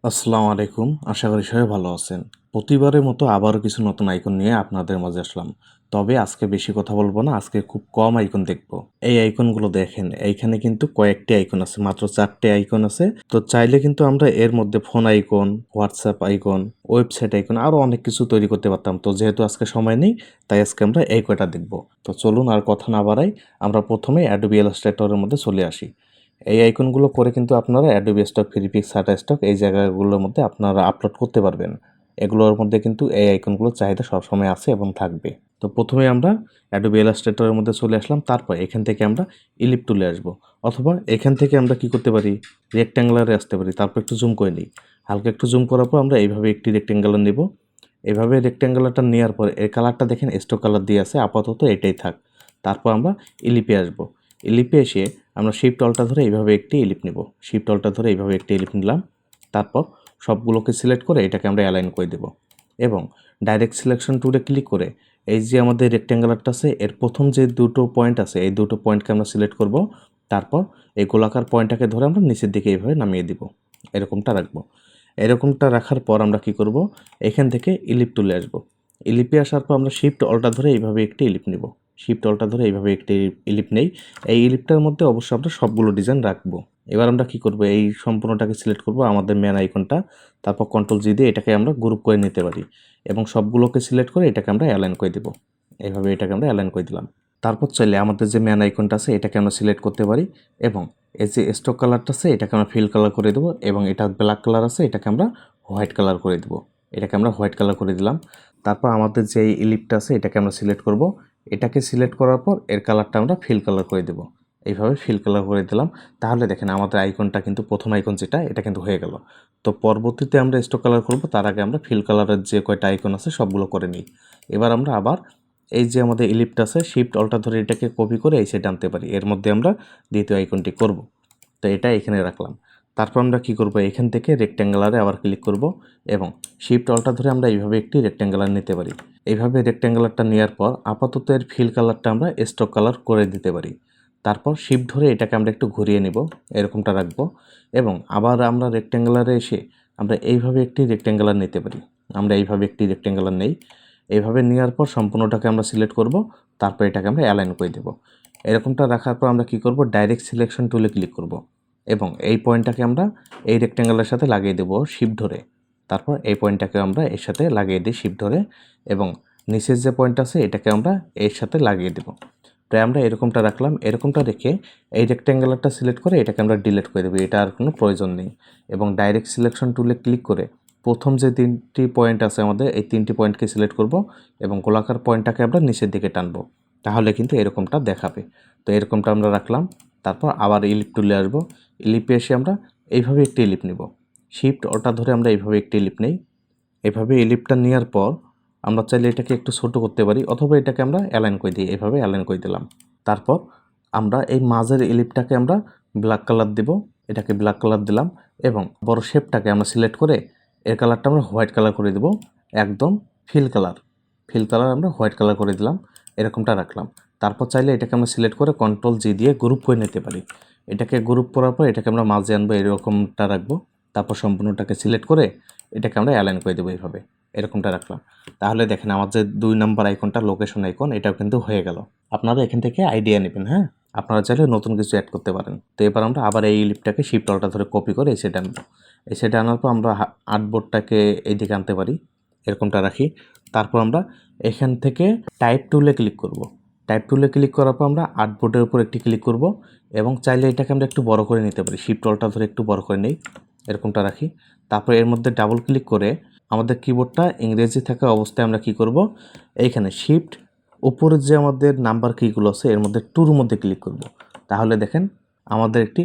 আসসালামু আলাইকুম। আশা করি সবাই ভালো আছেন। প্রতিবারের মতো আবারও কিছু নতুন আইকন নিয়ে আপনাদের মাঝে আসলাম। তবে আজকে বেশি কথা বলবো না, আজকে খুব কম আইকন দেখব। এই আইকনগুলো দেখেন, এইখানে কিন্তু কয়েকটি আইকন আছে, মাত্র 4টে আইকন আছে। তো চাইলে কিন্তু আমরা এর মধ্যে phone icon, WhatsApp icon, website icon আরও অনেক কিছু তৈরি করতে পারতাম। তো যেহেতু আজকে সময় নেই, তাই আজকে আমরা এই কয়টা দেখব। তো চলুন আর কথা না বাড়াই, আমরা প্রথমে অ্যাডোবি ইলাস্ট্রেটরের মধ্যে চলে আসি। এই আইকনগুলো করে কিন্তু আপনারা অ্যাডোবি স্টক, ফ্রিপিক্স, শাটারস্টক এই জায়গাগুলোর মধ্যে আপনারা আপলোড করতে পারবেন। এগুলোর মধ্যে কিন্তু এই আইকনগুলোর চাহিদা সবসময় আছে এবং থাকবে। তো প্রথমে আমরা অ্যাডোবি ইলাস্ট্রেটরের মধ্যে চলে আসলাম, তারপর এখান থেকে আমরা ইলিপ টুলে আসবো, অথবা এখান থেকে আমরা কি করতে পারি, রেক্ট্যাঙ্গুলারে আসতে পারি। তারপর একটু জুম করে নিই। হালকা একটু জুম করার পর আমরা এইভাবে একটি রেক্ট্যাঙ্গুলার নেব। এভাবে রেক্ট্যাঙ্গুলারটা নেওয়ার পর এর কালারটা দেখেন স্টক কালার দিয়ে আছে, আপাতত এটাই থাক। তারপর আমরা ইলিপে আসবো। ইলিপে এসে আমরা শিফট অলটা ধরে এইভাবে একটি ইলিপ নিব। শিফট অলটা ধরে এইভাবে একটি ইলিপ নিলাম। তারপর সবগুলোকে সিলেক্ট করে এটাকে আমরা অ্যালাইন করে দেব এবং ডাইরেক্ট সিলেকশন টুলে ক্লিক করে এই যে আমাদের রেক্ট্যাঙ্গুলারটা আছে এর প্রথম যে দুটো পয়েন্ট আছে এই দুটো পয়েন্টকে আমরা সিলেক্ট করব। তারপর এই গোলাকার পয়েন্টটাকে ধরে আমরা নিচের দিকে এইভাবে নামিয়ে দিব, এরকমটা রাখবো। এরকমটা রাখার পর আমরা কি করব, এখান থেকে ইলিপ টুলে আসব। ইলিপে আসার পর আমরা শিফট অলটা ধরে এইভাবে একটি ইলিপ নিব। শিফট অলটা ধরে এইভাবে একটি ইলিপ নেই। এই ইলিপটার মধ্যে অবশ্যই আমরা সবগুলো ডিজাইন রাখবো। এবার আমরা কি করব, এই সম্পূর্ণটাকে সিলেক্ট করব আমাদের মেন আইকনটা। তারপর কন্ট্রোল জি দিয়ে এটাকে আমরা গ্রুপ করে নিতে পারি এবং সবগুলোকে সিলেক্ট করে এটাকে আমরা অ্যালাইন করে দেব। এইভাবে এটাকে আমরা অ্যালাইন করে দিলাম। তারপর চাইলে আমাদের যে মেন আইকনটা আছে এটাকে আমরা সিলেক্ট করতে পারি এবং এই যে স্টক কালারটা আছে এটাকে আমরা ফিল কালার করে দেবো এবং এটা ব্ল্যাক কালার আছে এটাকে আমরা হোয়াইট কালার করে দেবো। এটাকে আমরা হোয়াইট কালার করে দিলাম। তারপর আমাদের যে ইলিপটা আছে এটাকে আমরা সিলেক্ট করব। এটাকে সিলেক্ট করার পর এর কালারটা আমরা ফিল কালার করে দেবো। এইভাবে ফিল কালার করে দিলাম। তাহলে দেখেন আমাদের আইকনটা কিন্তু প্রথম আইকন যেটা এটা কিন্তু হয়ে গেল। তো পরবর্তীতে আমরা স্টক কালার করব, তার আগে আমরা ফিল কালারের যে কয়টা আইকন আছে সবগুলো করে নিই। এবার আমরা আবার এই যে আমাদের ইলিপটা আছে শিফট অলটা ধরে এটাকে কপি করে এই সাইডে আনতে পারি। এর মধ্যে আমরা দ্বিতীয় আইকনটি করব। তো এটা এখানে রাখলাম। তারপর আমরা কি করব, এখান থেকে রেক্ট্যাঙ্গুলারে আবার ক্লিক করব এবং শিফট অলটা ধরে আমরা এইভাবে একটি রেক্ট্যাঙ্গুলার নিতে পারি। এইভাবে রেক্ট্যাঙ্গুলারটা নেওয়ার পর আপাতত এর ফিল কালারটা আমরা স্টক কালার করে দিতে পারি। তারপর শিফট ধরে এটাকে আমরা একটু ঘুরিয়ে নিব, এরকমটা রাখবো এবং আবার আমরা রেক্ট্যাঙ্গুলারে এসে আমরা এইভাবে একটি রেক্ট্যাঙ্গুলার নিতে পারি। আমরা এইভাবে একটি রেক্ট্যাঙ্গুলার নেই। এইভাবে নেওয়ার পর সম্পূর্ণটাকে আমরা সিলেক্ট করব, তারপর এটাকে আমরা অ্যালাইন করে দেব। এরকমটা রাখার পর আমরা কি করব, ডাইরেক্ট সিলেকশন টুলে ক্লিক করব এবং এই পয়েন্টটাকে আমরা এই রেক্ট্যাঙ্গেলের সাথে লাগিয়ে দেব শিফট ধরে। তারপর এই পয়েন্টটাকে আমরা এর সাথে লাগিয়ে দিই শিফট ধরে এবং নিচের যে পয়েন্ট আছে এটাকে আমরা এর সাথে লাগিয়ে দেব। প্রায় আমরা এরকমটা রাখলাম। এরকমটা রেখে এই রেক্ট্যাঙ্গুলারটা সিলেক্ট করে এটাকে আমরা ডিলিট করে দেবো, এটা আর কোনো প্রয়োজন নেই। এবং ডাইরেক্ট সিলেকশন টুলে ক্লিক করে প্রথম যে তিনটি পয়েন্ট আছে আমাদের এই তিনটি পয়েন্টকে সিলেক্ট করব এবং গোলাকার পয়েন্টটাকে আমরা নিচের দিকে টানবো, তাহলে কিন্তু এরকমটা দেখাবে। তো এরকমটা আমরা রাখলাম। তারপর আবার ইলিপ টুলে আসবো। ইলিপে এসে আমরা এইভাবে একটি ইলিপ নিব। শিফট ওটা ধরে আমরা এইভাবে একটি ইলিপ নেই। এভাবে ইলিপটা নেওয়ার পর আমরা চাইলে এটাকে একটু ছোটো করতে পারি অথবা এটাকে আমরা অ্যালাইন করে দিই, এভাবে অ্যালাইন করে দিলাম। তারপর আমরা এই মাঝের ইলিপটাকে আমরা ব্ল্যাক কালার দেব, এটাকে ব্ল্যাক কালার দিলাম এবং বড় শেপটাকে আমরা সিলেক্ট করে এর কালারটা আমরা হোয়াইট কালার করে দেব, একদম ফিল কালার। ফিল কালার আমরা হোয়াইট কালার করে দিলাম, এরকমটা রাখলাম। তারপর চাইলে এটাকে আমরা সিলেক্ট করে কন্ট্রোল জি দিয়ে গ্রুপ করে নিতে পারি। এটাকে গ্রুপ করার পর এটাকে আমরা মাঝে আনবো, এরকমটা রাখবো। তারপর সম্পূর্ণটাকে সিলেক্ট করে এটাকে আমরা অ্যালাইন করে দেবো এইভাবে, এরকমটা রাখলাম। তাহলে দেখেন আমার যে 2 নম্বর আইকনটা লোকেশন আইকন এটাও কিন্তু হয়ে গেল। আপনারা এখান থেকে আইডিয়া নেবেন, হ্যাঁ, আপনারা চাইলে নতুন কিছু অ্যাড করতে পারেন। তো এবার আমরা আবার এই লিপটাকে শিফট অলটা ধরে কপি করে এই সাইডে আনবো। এই সাইডে আনার পর আমরা আর্টবোর্ডটাকে এইদিকে আনতে পারি, এরকমটা রাখি। তারপর আমরা এখান থেকে টাইপ টুলে ক্লিক করব। টাইপ টুলে ক্লিক করার পর আমরা আর্টবোর্ডের উপর একটি ক্লিক করব এবং চাইলে এটাকে আমরা একটু বড় করে নিতে পারি। শিফট অলটা ধরে একটু বড় করে নেই, এরকমটা রাখি। তারপর এর মধ্যে ডাবল ক্লিক করে আমাদের কিবোর্ডটা ইংরেজি থাকা অবস্থায় আমরা কি করব, এইখানে শিফট উপরের যে আমাদের নাম্বার কিগুলো আছে এর মধ্যে টুর মধ্যে ক্লিক করব। তাহলে দেখেন আমাদের একটি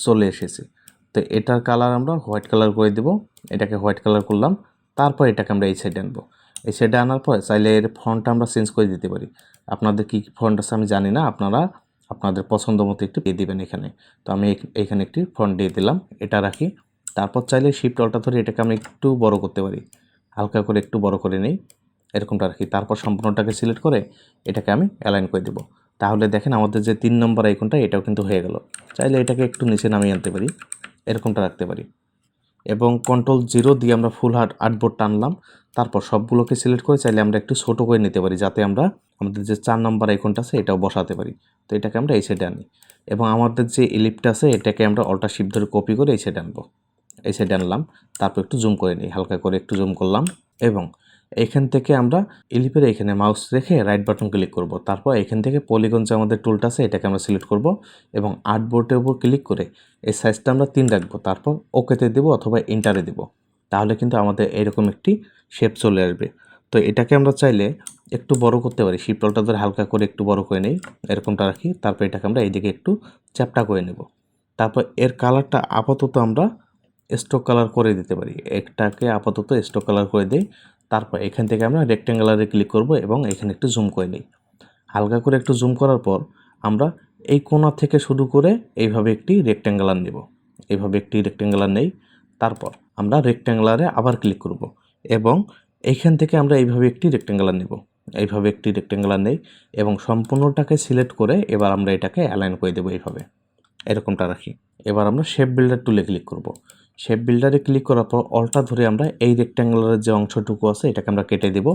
চলে এসেছে। তো এটার কালার আমরা হোয়াইট কালার করে দেব। এটাকে হোয়াইট কালার করলাম। তারপর এটাকে আমরা এই সাইডে আনবো। এই সাইডে আনার পর চাইলে এর ফন্টটা আমরা চেঞ্জ করে দিতে পারি। আপনাদের কী ফন্ট আছে আমি জানি না, আপনারা আপনাদের পছন্দ মতো একটু দিয়ে দিবেন এখানে। তো আমি এইখানে একটি ফন্ট দিয়ে দিলাম, এটা রাখি। তারপর চাইলে শিফট অলটা ধরে এটাকে আমি একটু বড় করতে পারি, হালকা করে একটু বড় করে নেই, এরকমটা রাখি। তারপর সম্পূর্ণটাকে সিলেক্ট করে এটাকে আমি অ্যালাইন করে দেবো। তাহলে দেখেন আমাদের যে 3 নম্বর আইকনটা এটাও কিন্তু হয়ে গেল। চাইলে এটাকে একটু নিচে নামিয়ে আনতে পারি, এরকমটা রাখতে পারি। এবং Ctrl 0 দিয়ে আমরা ফুল আর্টবোর্ড টানলাম। তারপর সবগুলোকে সিলেক্ট করে চাইলে আমরা একটু ছোট করে নিতে পারি, যাতে আমরা আমাদের যে 4 নাম্বার আইকনটা আছে এটাও বসাতে পারি। তো এটাকে আমরা এই সাইডে আনি এবং আমাদের যে ইলিপ্টটা আছে এটাকে আমরা অল্টার শিফট ধরে কপি করে এই সাইডে আনবো। এই সাইডে আনলাম, তারপর একটু জুম করে নিই, হালকা করে একটু জুম করলাম এবং এখান থেকে আমরা ইলিপের এখানে মাউস রেখে রাইট বাটন ক্লিক করব। তারপর এখান থেকে পলিগন যে আমাদের টুলটা আছে এটাকে আমরা সিলেক্ট করব এবং আর্টবোর্ডের উপর ক্লিক করে এই সাইজটা আমরা 3 রাখবো। তারপর ওকেতে দেবো অথবা এন্টারে দেবো। তাহলে কিন্তু আমাদের এরকম একটি শেপ চলে আসবে। তো এটাকে আমরা চাইলে একটু বড় করতে পারি, শিফট অল্টার ধরে হালকা করে একটু বড় করে নেই, এরকমটা রাখি। তারপর এটাকে আমরা এইদিকে একটু চ্যাপ্টা করে নেব। তারপর এর কালারটা আপাতত আমরা স্ট্রোক কালার করে দিতে পারি। এটাকে আপাতত স্ট্রোক কালার করে দেই। তারপর এখান থেকে আমরা রেক্ট্যাঙ্গুলারে ক্লিক করব এবং এখানে একটু জুম করে নিই। হালকা করে একটু জুম করার পর আমরা এই কোণা থেকে শুরু করে এইভাবে একটি রেক্ট্যাঙ্গুলার নেব। এইভাবে একটি রেক্ট্যাঙ্গুলার নেই। তারপর আমরা রেক্ট্যাঙ্গুলারে আবার ক্লিক করব এবং এইখান থেকে আমরা এইভাবে একটি রেক্ট্যাঙ্গুলার নেব। এইভাবে একটি রেক্ট্যাঙ্গুলার নেই এবং সম্পূর্ণটাকে সিলেক্ট করে এবার আমরা এটাকে অ্যালাইন করে দেবো এইভাবে। এরকমটা রাখি। এবার আমরা শেপ বিল্ডার টুলে ক্লিক করব। শেপ বিল্ডারে ক্লিক করার পর অল্টা ধরে আমরা এই রেক্ট্যাঙ্গুলারের যে অংশটুকু আছে এটাকে আমরা কেটে দেব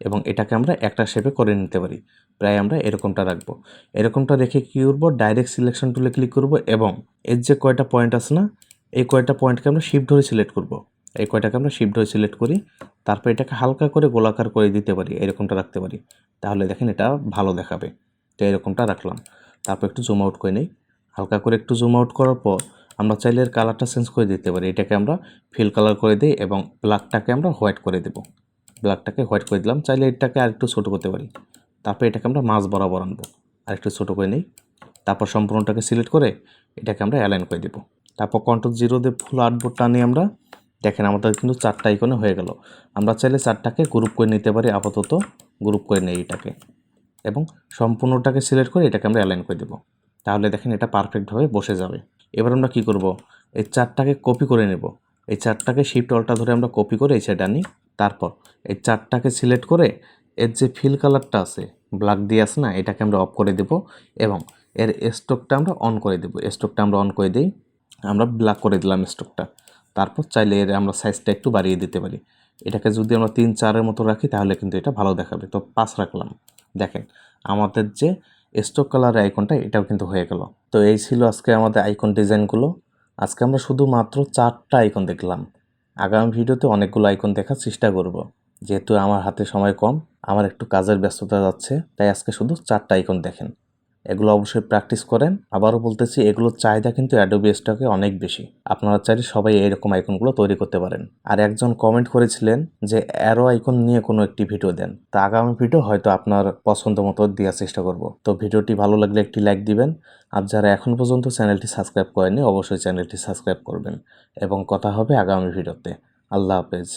এবং এটাকে আমরা একটা শেপে করে নিতে পারি। প্রায় আমরা এরকমটা রাখবো। এরকমটা রেখে কী করব, ডাইরেক্ট সিলেকশন টুলে ক্লিক করব এবং এর যে কয়টা পয়েন্ট আছে না, এই কয়টা পয়েন্টকে আমরা শিফট ধরে সিলেক্ট করব। এই কয়টাকে আমরা শিফট ধরে সিলেক্ট করি। তারপর এটাকে হালকা করে গোলাকার করে দিতে পারি, এরকমটা রাখতে পারি। তাহলে দেখেন এটা ভালো দেখাবে। তো এরকমটা রাখলাম। তারপর একটু জুম আউট করে নেই। হালকা করে একটু জুম আউট করার পর আমরা চাইলে এর কালারটা চেঞ্জ করে দিতে পারি। এটাকে আমরা ফিল কালার করে দিই এবং ব্ল্যাকটাকে আমরা হোয়াইট করে দেব। ব্ল্যাকটাকে হোয়াইট করে দিলাম। চাইলে এটাকে আরেকটু ছোটো করতে পারি। তারপর এটাকে আমরা মাঝ বরাবর আনবো, আরেকটু ছোটো করে নিই। তারপর সম্পূর্ণটাকে সিলেক্ট করে এটাকে আমরা অ্যালাইন করে দেব। তারপর Ctrl 0 দিয়ে ফুল আর্টবোর্ড টানি আমরা। দেখেন আমাদের কিন্তু 4টা আইকনে হয়ে গেল। আমরা চাইলে 4টাকে গ্রুপ করে নিতে পারি, আপাতত গ্রুপ করে নেই এটাকে এবং সম্পূর্ণটাকে সিলেক্ট করে এটাকে আমরা অ্যালাইন করে দেব। তাহলে দেখেন এটা পারফেক্টভাবে বসে যাবে। এবার আমরা কি করব, এই 4টাকে কপি করে নেব। এই 4টাকে শিফট অল্টা ধরে আমরা কপি করে এই সাইডে আনি। তারপর এই 4টাকে সিলেক্ট করে এর যে ফিল কালারটা আছে, ব্ল্যাক দিয়ে আছে না, এটাকে আমরা অফ করে দেব এবং এর স্ট্রোকটা আমরা অন করে দেব। স্ট্রোকটা আমরা অন করে দিই, আমরা ব্ল্যাক করে দিলাম স্ট্রোকটা। তারপর চাইলে এর আমরা সাইজটা একটু বাড়িয়ে দিতে পারি। এটাকে যদি আমরা 3-4-এর মতো রাখি তাহলে কিন্তু এটা ভালো দেখাবে। তো 5 রাখলাম। দেখেন আমাদের যে স্ট্রোক কালারের আইকনটা এটাও কিন্তু হয়ে গেল। তো এই ছিল আজকে আমাদের আইকন ডিজাইনগুলো। আজকে আমরা শুধুমাত্র 4টা আইকন দেখলাম। আগামী ভিডিওতে অনেকগুলো আইকন দেখার চেষ্টা করব। যেহেতু আমার হাতে সময় কম, আমার একটু কাজের ব্যস্ততা যাচ্ছে, তাই আজকে শুধু 4টা আইকন দেখেন। এগুলো অবশ্যই প্র্যাকটিস করেন। আবারও বলতেছি, এগুলোর চাহিদা কিন্তু অ্যাডোবি স্টকে অনেক বেশি। আপনারা চাইলে সবাই এইরকম আইকনগুলো তৈরি করতে পারেন। আর একজন কমেন্ট করেছিলেন যে অ্যারো আইকন নিয়ে কোনো একটি ভিডিও দেন। তা আগামী ভিডিও হয়তো আপনার পছন্দ মতো দেওয়ার চেষ্টা করব। তো ভিডিওটি ভালো লাগলে একটি লাইক দিবেন। আর যারা এখন পর্যন্ত চ্যানেলটি সাবস্ক্রাইব করেনি অবশ্যই চ্যানেলটি সাবস্ক্রাইব করবেন এবং কথা হবে আগামী ভিডিওতে। আল্লাহ হাফেজ।